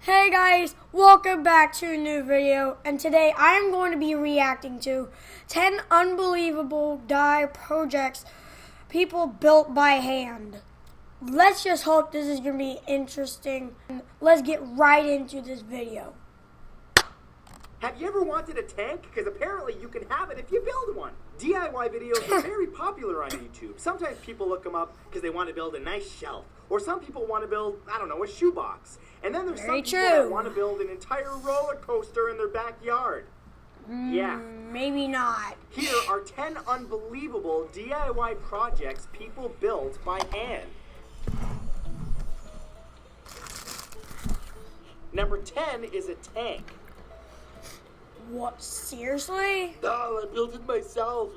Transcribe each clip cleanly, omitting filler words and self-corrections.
Hey guys, welcome back to a new video, and today I am going to be reacting to 10 unbelievable dye projects people built by hand. Let's just hope this is going to be interesting. Let's get right into this video. Have you ever wanted a tank? Because apparently you can have it if you build one. DIY videos are very popular on YouTube. Sometimes people look them up because they want to build a nice shelf. Or some people want to build, I don't know, a shoebox. And then there's some people that want to build an entire roller coaster in their backyard. Yeah. Maybe not. Here are 10 unbelievable DIY projects people built by hand. Number 10 is a tank. What, seriously? Oh, I built it myself.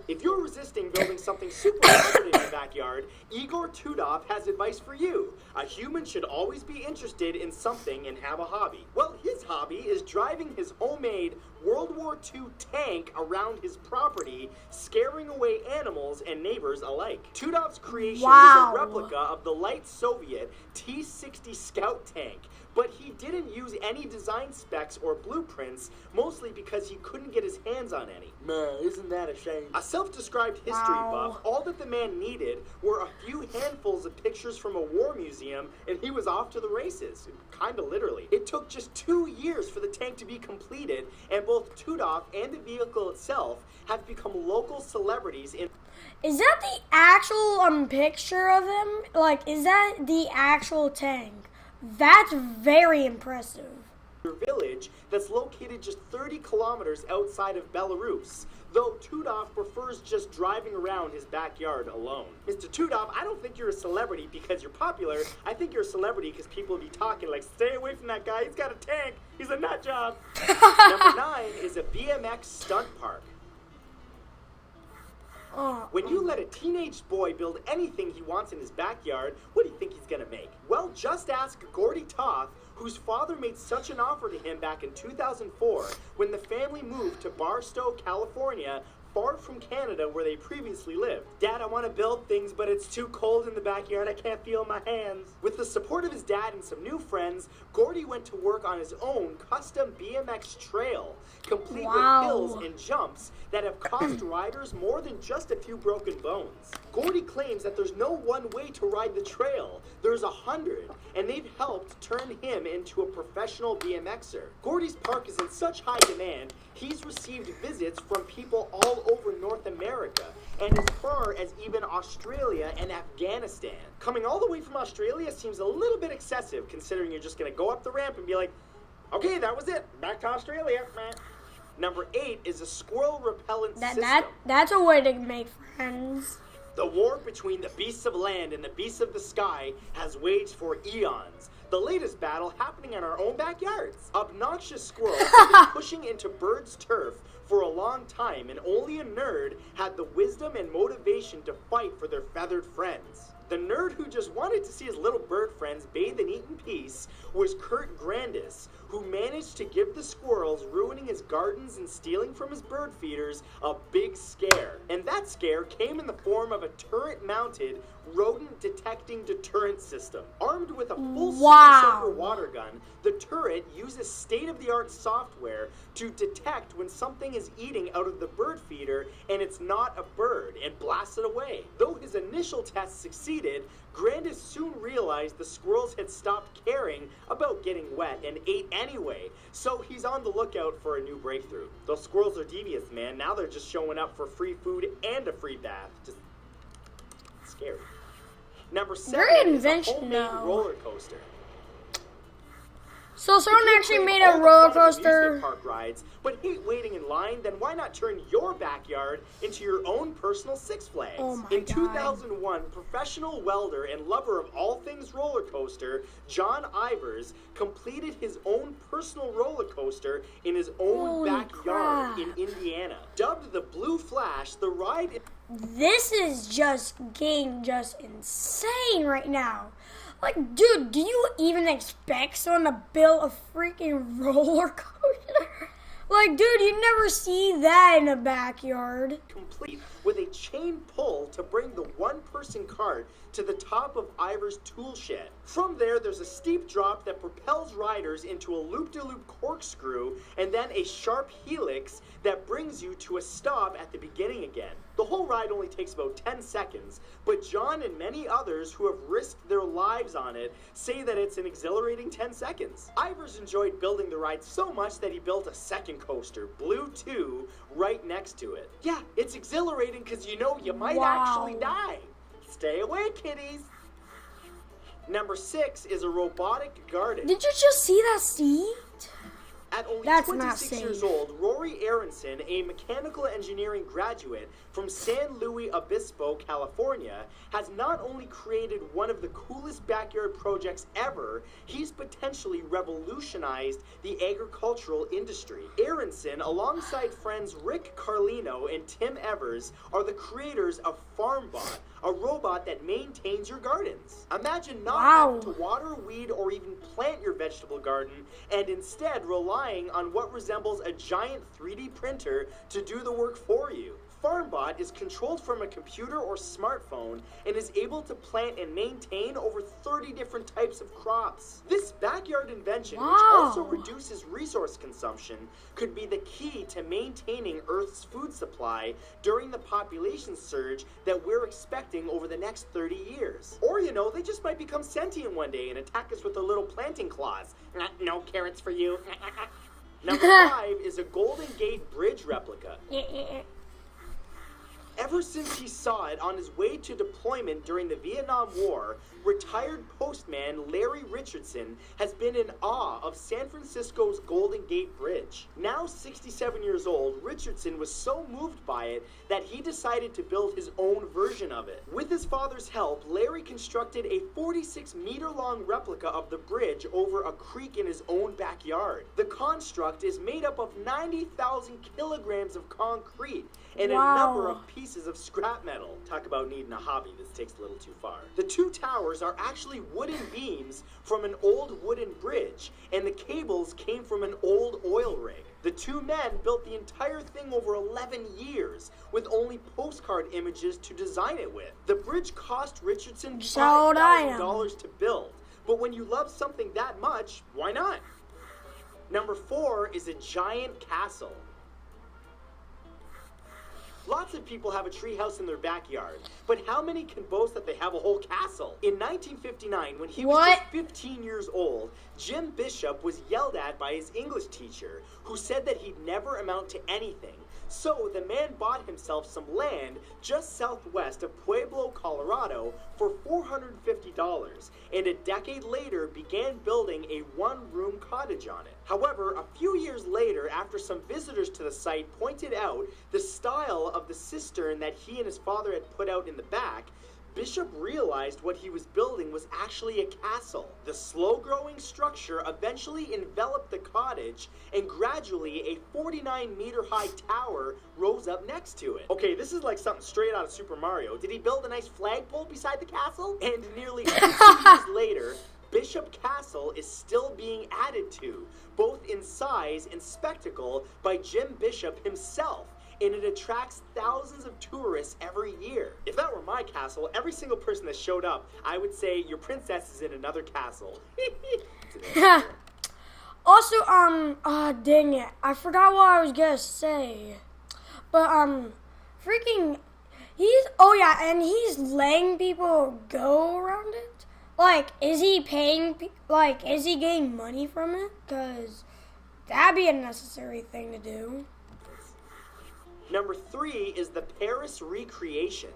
If you're resisting building something super hard in your backyard, Igor Tudov has advice for you. A human should always be interested in something and have a hobby. Well, his hobby is driving his homemade World War II tank around his property, scaring away animals and neighbors alike. Tudov's creation is a replica of the light Soviet T-60 Scout tank, but he didn't use any design specs or blueprints, mostly because he couldn't get his hands on any. Man, isn't that a shame? A self-described history buff, all that the man needed were a few handfuls of pictures from a war museum, and he was off to the races. Kinda literally. It took just 2 years for the tank to be completed, and both Tudov and the vehicle itself have become local celebrities in... Is that the actual picture of him? Like, is that the actual tank? That's very impressive. Village that's located just 30 kilometers outside of Belarus, though Tudov prefers just driving around his backyard alone. Mr. Tudov, I don't think you're a celebrity because you're popular. I think you're a celebrity because people will be talking like, stay away from that guy, he's got a tank, he's a nut job. Number 9 is a BMX stunt park. When you let a teenage boy build anything he wants in his backyard, what do you think he's gonna make? Well, just ask Gordy Toth, whose father made such an offer to him back in 2004 when the family moved to Barstow, California, far from Canada where they previously lived. Dad, I want to build things, but it's too cold in the backyard. I can't feel my hands. With the support of his dad and some new friends, Gordy went to work on his own custom BMX trail, complete with hills and jumps that have cost riders more than just a few broken bones. Gordy claims that there's no one way to ride the trail. There's 100, and they've helped turn him into a professional BMXer. Gordy's park is in such high demand, he's received visits from people all over North America, and as far as even Australia and Afghanistan. Coming all the way from Australia seems a little bit excessive, considering you're just gonna go up the ramp and be like, okay, that was it, back to Australia. Number 8 is a squirrel repellent system. That's a way to make friends. The war between the beasts of land and the beasts of the sky has waged for eons. The latest battle happening in our own backyards. Obnoxious squirrels have been pushing into birds' turf for a long time, and only a nerd had the wisdom and motivation to fight for their feathered friends. The nerd who just wanted to see his little bird friends bathe and eat in peace was Kurt Grandis, who managed to give the squirrels ruining his gardens and stealing from his bird feeders a big scare. And that scare came in the form of a turret-mounted rodent detecting deterrent system. Armed with a full Super Soaker water gun, the turret uses state-of-the-art software to detect when something is eating out of the bird feeder and it's not a bird, and blasts it away. Though his initial test succeeded, Grandis soon realized the squirrels had stopped caring about getting wet and ate anyway, so he's on the lookout for a new breakthrough. Those squirrels are devious, man. Now they're just showing up for free food and a free bath. Just scary. Number 7 is a homemade roller coaster. So someone actually made a roller coaster. Park rides, but hate waiting in line, then why not turn your backyard into your own personal Six Flags? In 2001, professional welder and lover of all things roller coaster, John Ivers, completed his own personal roller coaster in his own backyard in Indiana. Dubbed the Blue Flash, the ride... This is just getting insane right now. Like, dude, do you even expect someone to build a freaking roller coaster? Like, dude, you never see that in a backyard. Complete with a chain pull to bring the one-person cart to the top of Ivor's tool shed. From there, there's a steep drop that propels riders into a loop-de-loop corkscrew and then a sharp helix that brings you to a stop at the beginning again. The whole ride only takes about 10 seconds, but John and many others who have risked their lives on it say that it's an exhilarating 10 seconds. Ivers enjoyed building the ride so much that he built a second coaster, Blue 2, right next to it. Yeah, it's exhilarating because you know you might actually die. Stay away, kiddies. Number 6 is a robotic garden. Did you just see that seed? At only That's 26 years old, Rory Aronson, a mechanical engineering graduate from San Luis Obispo, California, has not only created one of the coolest backyard projects ever, he's potentially revolutionized the agricultural industry. Aronson, alongside friends Rick Carlino and Tim Evers, are the creators of FarmBot, a robot that maintains your gardens. Imagine not having to water, weed, or even plant your vegetable garden, and instead relying on what resembles a giant 3D printer to do the work for you. FarmBot is controlled from a computer or smartphone and is able to plant and maintain over 30 different types of crops. This backyard invention, which also reduces resource consumption, could be the key to maintaining Earth's food supply during the population surge that we're expecting over the next 30 years. Or, you know, they just might become sentient one day and attack us with their little planting claws. No carrots for you. Number 5 is a Golden Gate Bridge replica. Ever since he saw it on his way to deployment during the Vietnam War, retired postman Larry Richardson has been in awe of San Francisco's Golden Gate Bridge. Now 67 years old, Richardson was so moved by it that he decided to build his own version of it. With his father's help, Larry constructed a 46-meter-long replica of the bridge over a creek in his own backyard. The construct is made up of 90,000 kilograms of concrete and a number of pieces of scrap metal. Talk about needing a hobby. This takes a little too far. The two towers are actually wooden beams from an old wooden bridge, and the cables came from an old oil rig. The two men built the entire thing over 11 years with only postcard images to design it with. The bridge cost Richardson $5,000 to build, but when you love something that much, why not? Number 4 is a giant castle. Lots of people have a treehouse in their backyard, but how many can boast that they have a whole castle? In 1959, when he was just 15 years old, Jim Bishop was yelled at by his English teacher, who said that he'd never amount to anything. So the man bought himself some land just southwest of Pueblo, Colorado for $450, and a decade later began building a one-room cottage on it. However, a few years later, after some visitors to the site pointed out the style of the cistern that he and his father had put out in the back, Bishop realized what he was building was actually a castle. The slow-growing structure eventually enveloped the cottage, and gradually a 49-meter-high tower rose up next to it. Okay, this is like something straight out of Super Mario. Did he build a nice flagpole beside the castle? And nearly 50 years later, Bishop Castle is still being added to, both in size and spectacle, by Jim Bishop himself, and it attracts thousands of tourists every year. If that were my castle, every single person that showed up, I would say, your princess is in another castle. Also, dang it, I forgot what I was gonna say. But, freaking, and he's letting people go around it? Like, is he paying, is he getting money from it? Because that'd be a necessary thing to do. Number 3 is the Paris recreation.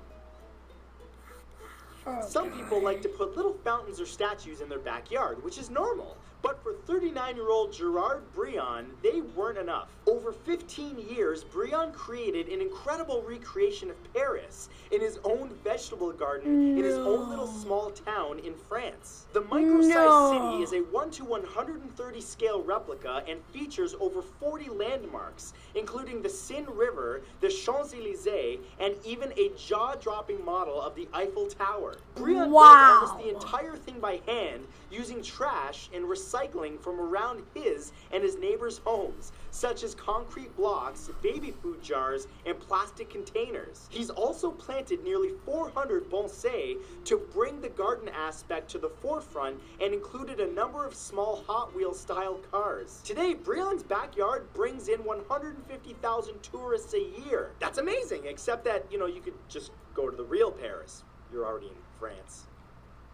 Some people like to put little fountains or statues in their backyard, which is normal. But for 39-year-old Gerard Brion, they weren't enough. Over 15 years, Brion created an incredible recreation of Paris in his own vegetable garden in his own little small town in France. The micro-sized city is a 1:130 scale replica and features over 40 landmarks, including the Seine River, the Champs-Élysées, and even a jaw-dropping model of the Eiffel Tower. store. Breon Wow. built almost the entire thing by hand, using trash and recycling from around his and his neighbors' homes, such as concrete blocks, baby food jars, and plastic containers. He's also planted nearly 400 bonsai to bring the garden aspect to the forefront and included a number of small Hot Wheels style cars. Today, Breon's backyard brings in 150,000 tourists a year. That's amazing, except that, you could just go to the real Paris. You're already in France.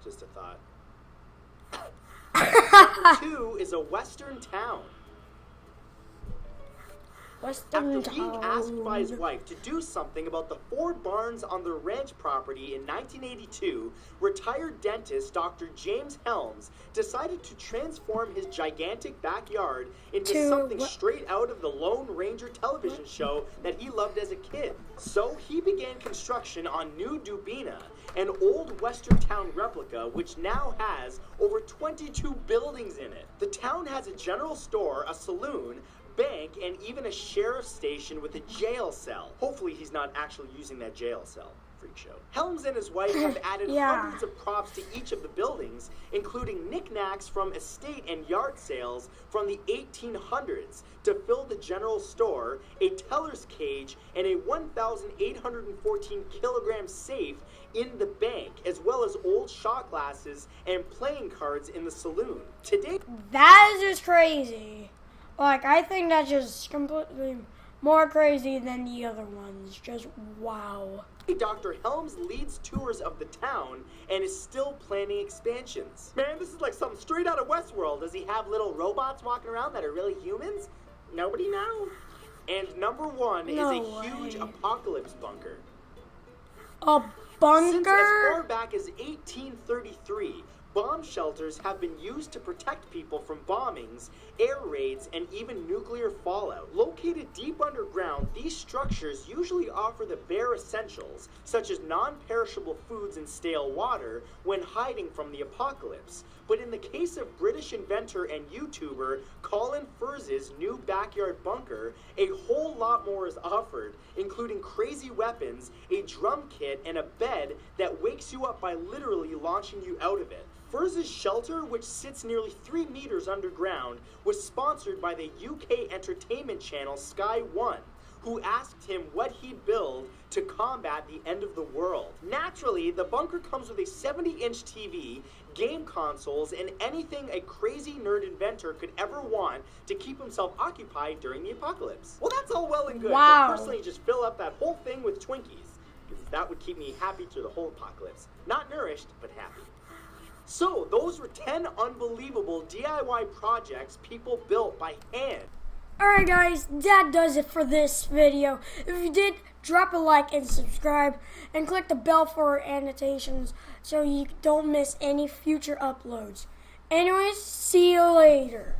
Just a thought. Number 2 is a western town. After being asked by his wife to do something about the 4 barns on their ranch property in 1982, retired dentist Dr. James Helms decided to transform his gigantic backyard into something straight out of the Lone Ranger television show that he loved as a kid. So he began construction on New Dubina, an old western town replica which now has over 22 buildings in it. The town has a general store, a saloon, bank, and even a sheriff's station with a jail cell. Hopefully he's not actually using that jail cell. Freak show. Helms and his wife have added hundreds of props to each of the buildings, including knickknacks from estate and yard sales from the 1800s to fill the general store, a teller's cage, and a 1,814 kilogram safe in the bank, as well as old shot glasses and playing cards in the saloon. Today, that is just crazy. Like, I think that's just completely more crazy than the other ones. Just wow. Dr. Helms leads tours of the town and is still planning expansions. Man, this is like something straight out of Westworld. Does he have little robots walking around that are really humans? Nobody knows. And number 1 is a huge apocalypse bunker. A bunker? Since as far back as 1833, bomb shelters have been used to protect people from bombings, air raids, and even nuclear fallout. Located deep underground, these structures usually offer the bare essentials, such as non-perishable foods and stale water, when hiding from the apocalypse. But in the case of British inventor and YouTuber Colin Firth's new backyard bunker, a whole lot more is offered, including crazy weapons, a drum kit, and a bed that wakes you up by literally launching you out of it. Firth's shelter, which sits nearly 3 meters underground, was sponsored by the UK entertainment channel Sky One, who asked him what he'd build to combat the end of the world. Naturally, the bunker comes with a 70-inch TV, game consoles, and anything a crazy nerd inventor could ever want to keep himself occupied during the apocalypse. Well, that's all well and good, but personally just fill up that whole thing with Twinkies, because that would keep me happy through the whole apocalypse. Not nourished, but happy. So, those were 10 unbelievable DIY projects people built by hand. Alright guys, that does it for this video. If you did, drop a like and subscribe, and click the bell for annotations so you don't miss any future uploads. Anyways, see you later.